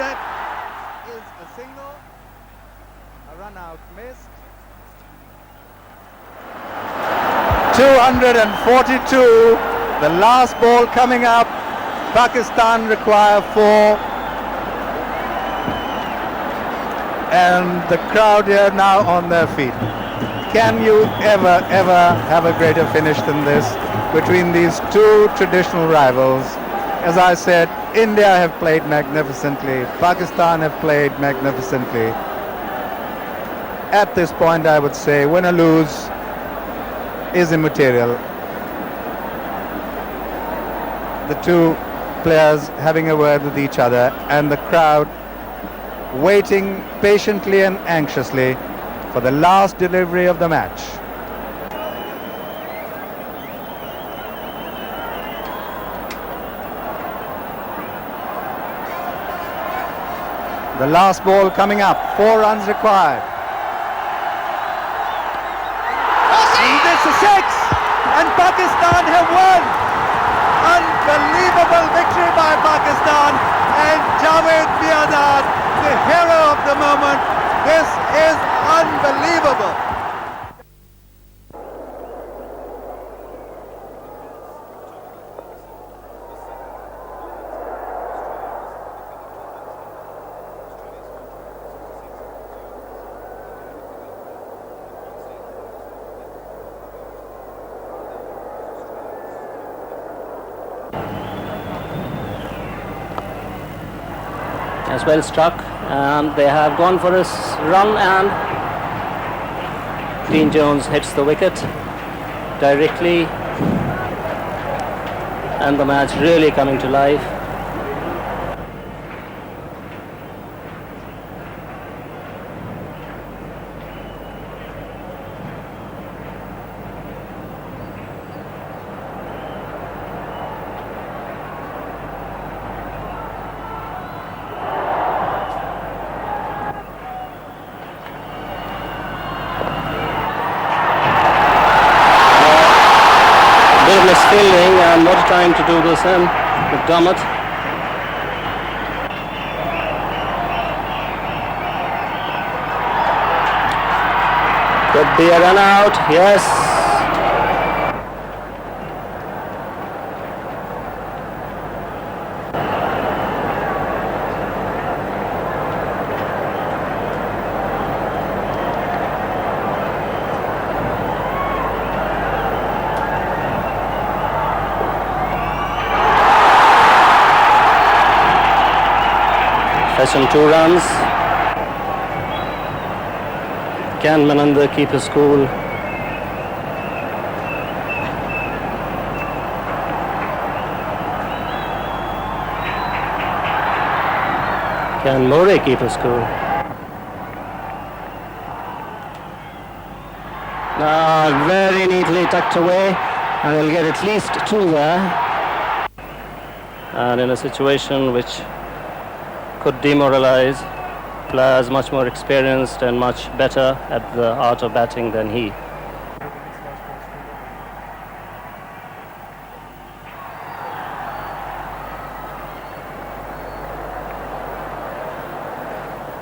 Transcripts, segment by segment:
needed is a single, a run out missed. 242, the last ball coming up. Pakistan require 4. And the crowd here now on their feet. Can you ever have a greater finish than this between these two traditional rivals? As I said, India have played magnificently. Pakistan have played magnificently. At this point, I would say win or lose is immaterial. The two players having a word with each other, and the crowd waiting patiently and anxiously for the last delivery of the match. The last ball coming up, 4 runs required. And this is 6, and Pakistan have won. Unbelievable victory by Pakistan, and Javed Miandad, the hero of the moment. This is unbelievable. As well struck, and they have gone for a run, and Dean Jones hits the wicket directly, and the match really coming to life. Misfielding, and not trying to do this in McDermott. Could be a run out, yes. Fetching 2 runs. Can Mananda keep his cool? Can More keep his cool? Very neatly tucked away, and he'll get at least 2 there. And in a situation which could demoralize players much more experienced and much better at the art of batting than he.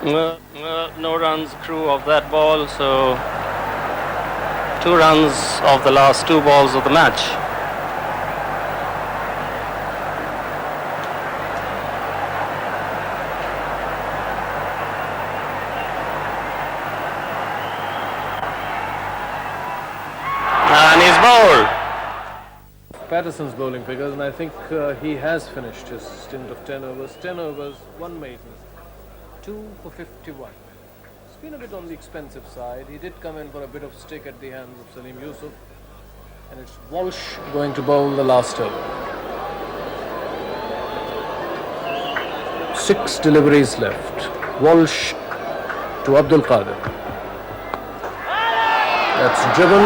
Well, no runs crew of that ball, so 2 runs of the last 2 balls of the match. Patterson's bowling figures, and I think he has finished his stint of 10 overs. 10 overs, 1 maiden, 2 for 51. It's been a bit on the expensive side. He did come in for a bit of stick at the hands of Salim Yusuf, and it's Walsh going to bowl the last over. 6 deliveries left. Walsh to Abdul Qadir. That's driven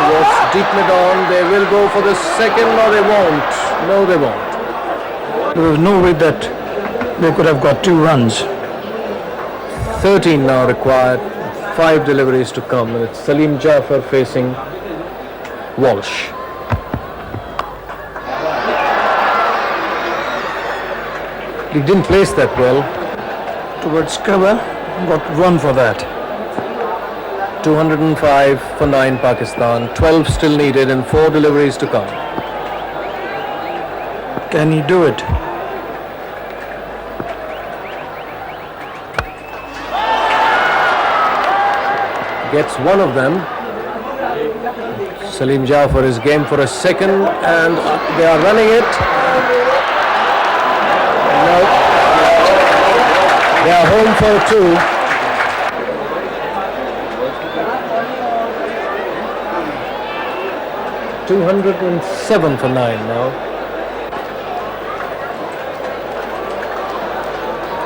towards deep mid-on. They will go for the second, or they won't. No, they won't. There was no way that they could have got 2 runs. 13 now required, 5 deliveries to come, and it's Salim Jafar facing Walsh. He didn't place that well. Towards cover, got one for that. 205 for 9 Pakistan. 12 still needed and 4 deliveries to come. Can he do it? Gets one of them. Salim Jafar is game for a second and they are running it. No. They are home for 2. $207 for 9 now.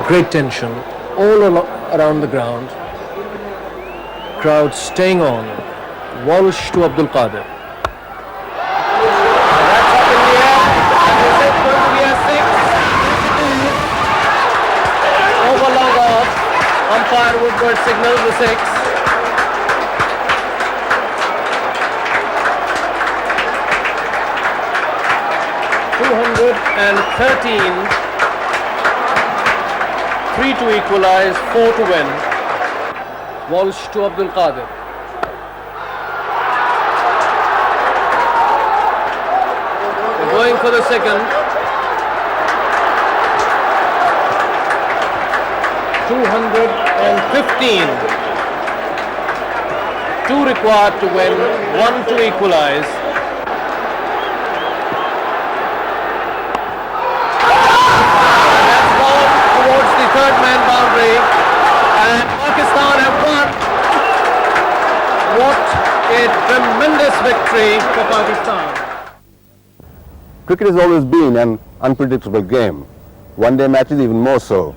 Great tension all around the ground. Crowd staying on. Walsh to Abdul Qadir. That's up in the air. Is it going to be a 6? Over long off. Umpire Woodward signals the 6. $213. 3 to equalize, 4 to win. Walsh to Abdul Qadir. They're going for the second. 215. 2 required to win, 1 to equalize. That's gone towards the third man boundary. And Pakistan have won. What a tremendous victory for Pakistan. Cricket has always been an unpredictable game. One-day matches even more so.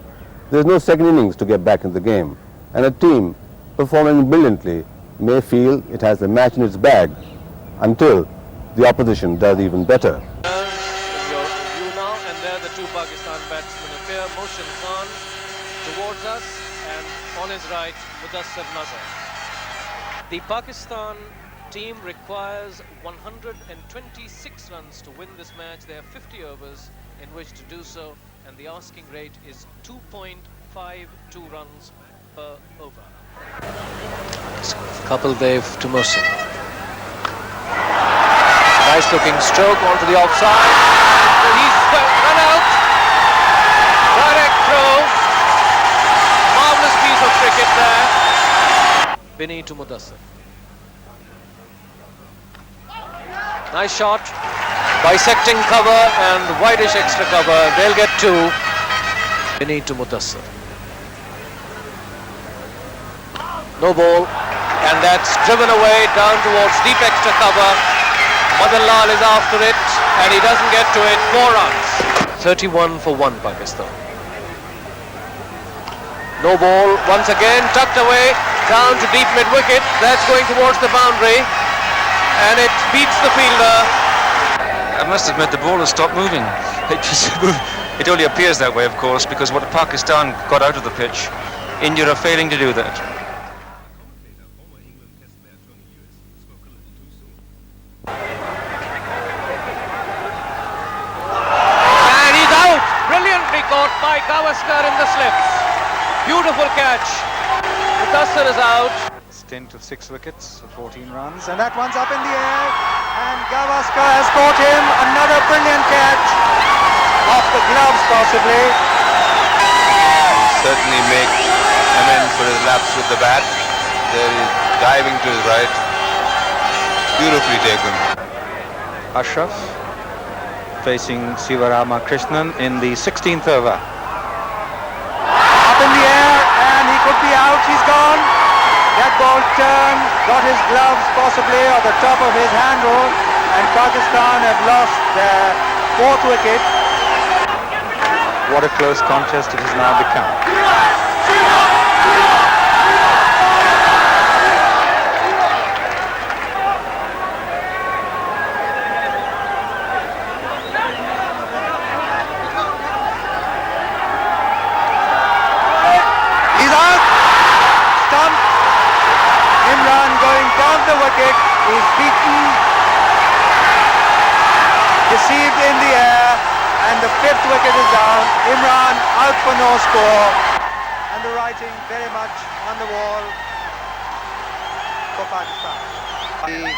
There's no second innings to get back in the game. And a team performing brilliantly may feel it has the match in its bag until the opposition does even better. You now, and there the 2 Pakistan batsmen appear. Imran Khan towards us, and on his right, Mudassir Nazar. The Pakistan team requires 126 runs to win this match. They have 50 overs in which to do so, and the asking rate is 2.52 runs per over. Kapil Dev to Mohsin. Nice looking stroke onto the offside. He's run out. Direct throw. Marvellous piece of cricket there. Binny to Mudassir. Nice shot. Bisecting cover and wideish extra cover. They'll get 2. Binny to Mudassir. No ball. And that's driven away down towards deep extra cover. Madan Lal is after it and he doesn't get to it. 4 runs. 31 for 1 Pakistan. No ball. Once again tucked away down to deep mid wicket. That's going towards the boundary. And it beats the fielder. I must admit the ball has stopped moving. It only appears that way, of course, because what Pakistan got out of the pitch, India are failing to do that. And he's out! Brilliantly caught by Gavaskar in the slips. Beautiful catch. Mudassir is out. Stint of 6 wickets for 14 runs, and that one's up in the air, and Gavaskar has caught him. Another brilliant catch, off the gloves possibly. Certainly make amends for his lapse with the bat. There is diving to his right. Beautifully taken. Ashraf facing Sivarama Krishnan in the 16th over. Up in the air, and he could be out. He's gone. That ball turned, got his gloves possibly or the top of his handle, and Pakistan have lost their 4th wicket. What a close contest it has now become. He's out! Stumped. Imran going down the wicket. He's beaten, deceived in the air, And the 5th wicket is down. Imran out for no score. And the writing very much on the wall for Pakistan. The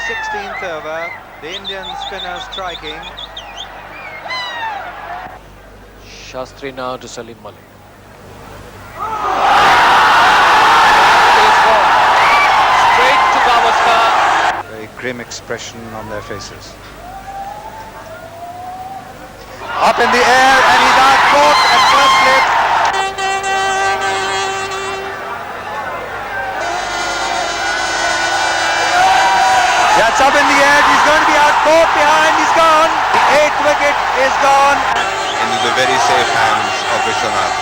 16th over, the Indian spinner striking. Shastri now to Salim Malik. Straight to Gavaskar. Very grim expression on their faces. Up in the air, and he's out caught at first slip. That's up in the air, he's going to be out caught behind, he's gone. The 8th wicket is gone. Into the very safe hands of Vishwanath.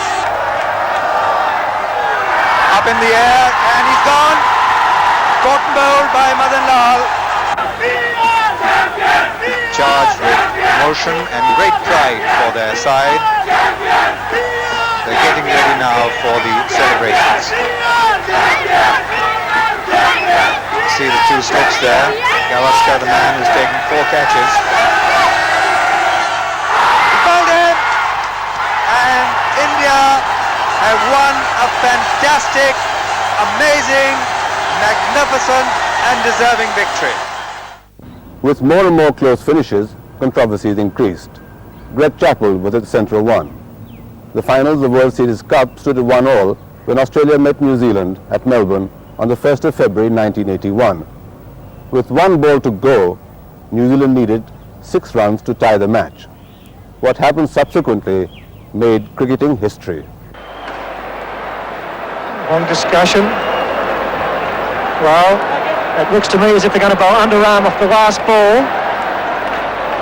Up in the air, and he's gone. Caught and bowled by Madan Lal. Charged with emotion and great pride for their side. They're getting ready now for the celebrations. See the 2 slips there. Gavaskar, the man who's taken 4 catches. He bowled in, and India have won a fantastic, amazing, magnificent and deserving victory. With more and more close finishes, controversies increased. Gregg Chappel was at the centre of one. The finals of the World Series Cup stood at 1-1 when Australia met New Zealand at Melbourne on the 1st of February 1981. With 1 ball to go, New Zealand needed 6 runs to tie the match. What happened subsequently made cricketing history. On discussion. Well, it looks to me as if they're going to bowl underarm off the last ball.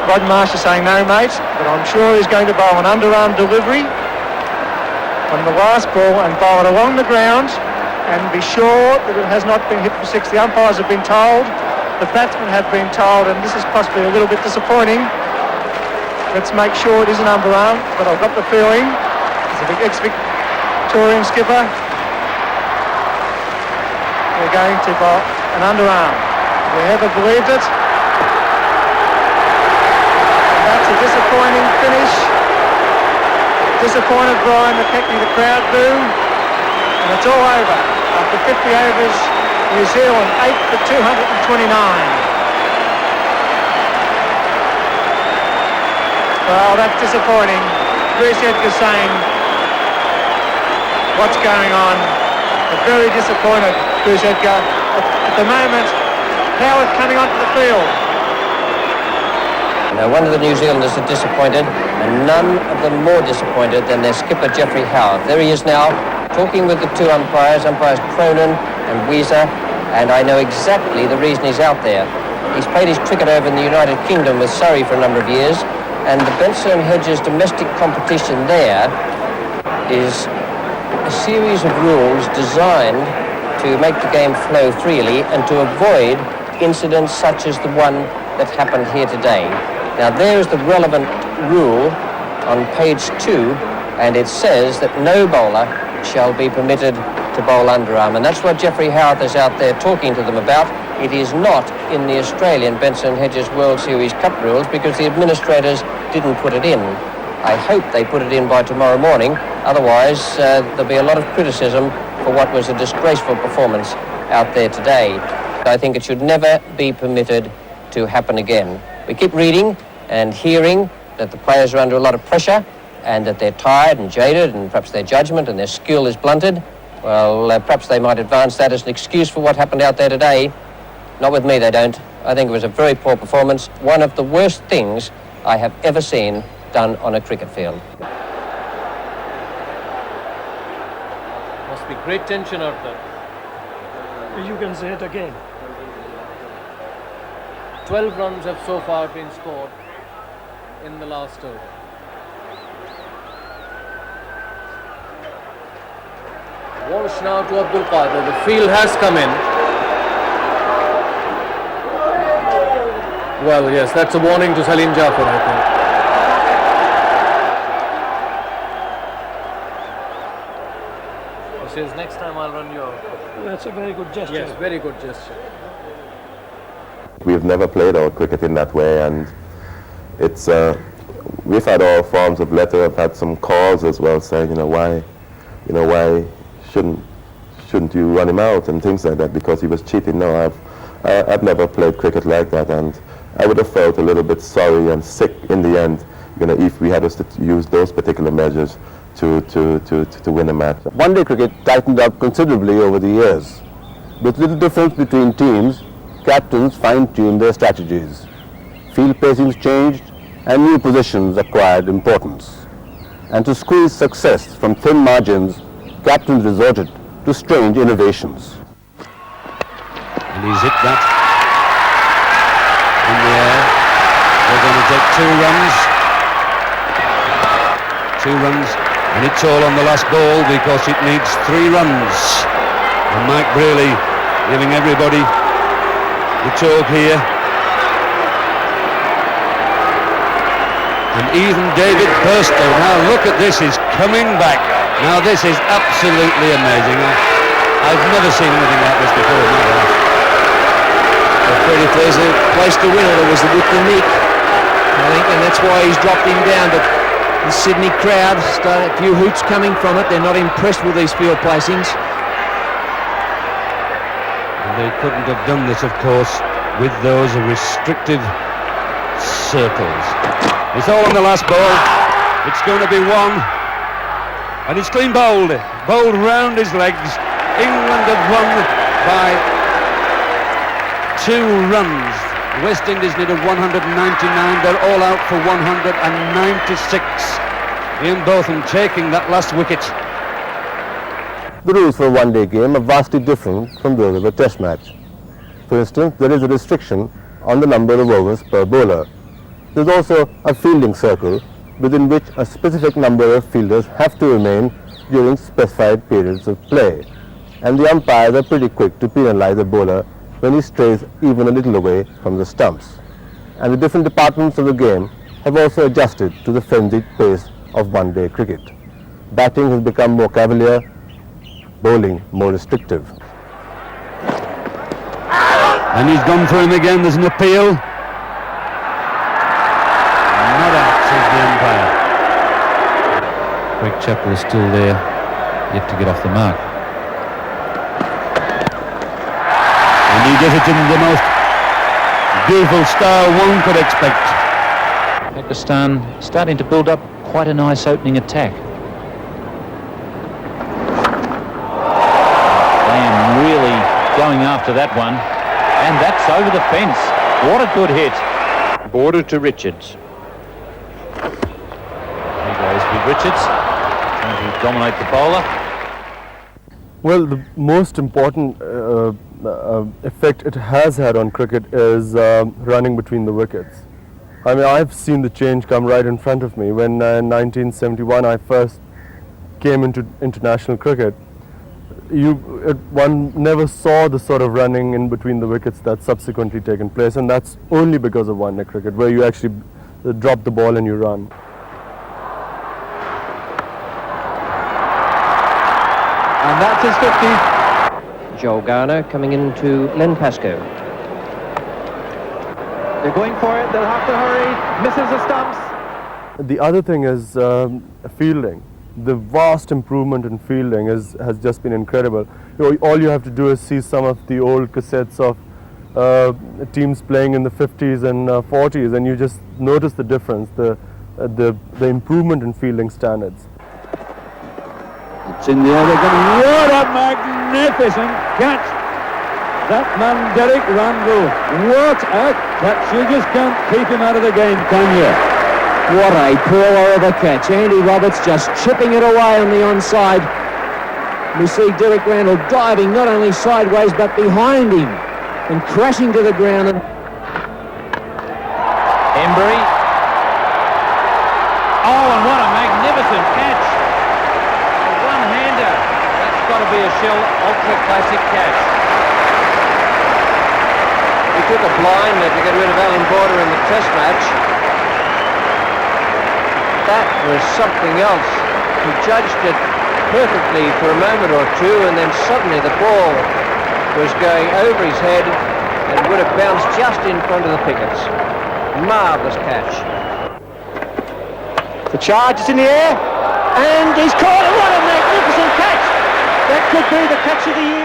Rod Marsh is saying no, mate, but I'm sure he's going to bowl an underarm delivery on the last ball and bowl it along the ground and be sure that it has not been hit for 6. The umpires have been told, the batsmen have been told, and this is possibly a little bit disappointing. Let's make sure it is an underarm, but I've got the feeling, as an ex-Victorian skipper, we're going to bowl an underarm. We ever believed it? And that's a disappointing finish. Disappointed Brian McKechnie, the crowd boo. And it's all over. After 50 overs, New Zealand 8 for 229. Well, that's disappointing. Bruce Edgar saying, what's going on? But very disappointed, Bruce Edgar. At the moment, Howard coming onto the field. No wonder the New Zealanders are disappointed, and none of them more disappointed than their skipper, Geoffrey Howard. There he is now, talking with the 2 umpires Cronin and Weezer, and I know exactly the reason he's out there. He's played his cricket over in the United Kingdom with Surrey for a number of years, and the Benson and Hedges domestic competition there is a series of rules designed to make the game flow freely and to avoid incidents such as the one that happened here today. Now there is the relevant rule on page 2, and it says that no bowler shall be permitted to bowl underarm, and that's what Geoffrey Howard is out there talking to them about. It is not in the Australian Benson and Hedges World Series Cup rules because the administrators didn't put it in. I hope they put it in by tomorrow morning, otherwise there'll be a lot of criticism for what was a disgraceful performance out there today. I think it should never be permitted to happen again. We keep reading and hearing that the players are under a lot of pressure and that they're tired and jaded and perhaps their judgment and their skill is blunted. Well, perhaps they might advance that as an excuse for what happened out there today. Not with me, they don't. I think it was a very poor performance, one of the worst things I have ever seen done on a cricket field. Must be great tension out there. You can say it again. 12 runs have so far been scored in the last over. Walsh now to Abdul Qadir. The field has come in. Well, yes, that's a warning to Salim Jafar, I think. He says, next time I'll run your... That's a very good gesture. Yes, very good gesture. We've never played our cricket in that way, and it's we've had all forms of letter. I've had some calls as well saying, why shouldn't you run him out and things like that because he was cheating. No, I've never played cricket like that, and I would have felt a little bit sorry and sick in the end, if we had to use those particular measures to win a match. One-day cricket tightened up considerably over the years. With little difference between teams, captains fine-tuned their strategies. Field placings changed and new positions acquired importance. And to squeeze success from thin margins, captains resorted to strange innovations. And he's hit that in the air. They're going to take 2 runs. 2 runs, and it's all on the last ball because it needs 3 runs. And Mike Brearley giving everybody the talk here. And even David Burstow, now look at this, is coming back. Now this is absolutely amazing. I've never seen anything like this before in my life. If there's a place to win it, it was with the nick, I think, and that's why he's dropped him down. But the Sydney crowd, a few hoots coming from it. They're not impressed with these field placings. And they couldn't have done this, of course, with those restrictive circles. It's all on the last ball. It's going to be 1. And it's clean bowled round his legs. England have won by 2 runs. West Indies needed 199. They're all out for 196. Ian Botham taking that last wicket. The rules for a one-day game are vastly different from those of a test match. For instance, there is a restriction on the number of overs per bowler. There's also a fielding circle within which a specific number of fielders have to remain during specified periods of play. And the umpires are pretty quick to penalize a bowler when he strays even a little away from the stumps. And the different departments of the game have also adjusted to the frenzied pace of one-day cricket. Batting has become more cavalier, bowling more restrictive. And he's gone for him again. There's an appeal. Not out, says the umpire. Gregg Chappel is still there, yet to get off the mark. And he does it in the most beautiful style one could expect. Pakistan starting to build up quite a nice opening attack. Graham really going after that one. And that's over the fence. What a good hit. Border to Richards. There goes with Richards, trying to dominate the bowler. Well, the most important effect it has had on cricket is running between the wickets. I mean, I've seen the change come right in front of me. When in 1971 I first came into international cricket, one never saw the sort of running in between the wickets that's subsequently taken place, and that's only because of one-day cricket, where you actually drop the ball and you run. And that's his 50. Joel Garner coming into Len Pascoe. They're going for it, they'll have to hurry, misses the stumps. The other thing is fielding. The vast improvement in fielding has just been incredible. All you have to do is see some of the old cassettes of teams playing in the 50s and 40s, and you just notice the difference, the improvement in fielding standards. It's in the air again. What a magnificent catch! That man, Derek Randall. What a catch! You just can't keep him out of the game, can you? What a poor over catch. Andy Roberts just chipping it away on the onside. We see Derek Randall diving not only sideways but behind him and crashing to the ground. Embry. Oh, and what a magnificent catch. A one-hander. That's got to be a Shell Ultra Classic catch. He took a blinder to get rid of Alan Border in the test match. That was something else. He judged it perfectly for a moment or two, and then suddenly the ball was going over his head and would have bounced just in front of the pickets. Marvellous catch. The charge is in the air, and he's caught it. What a magnificent catch! That could be the catch of the year.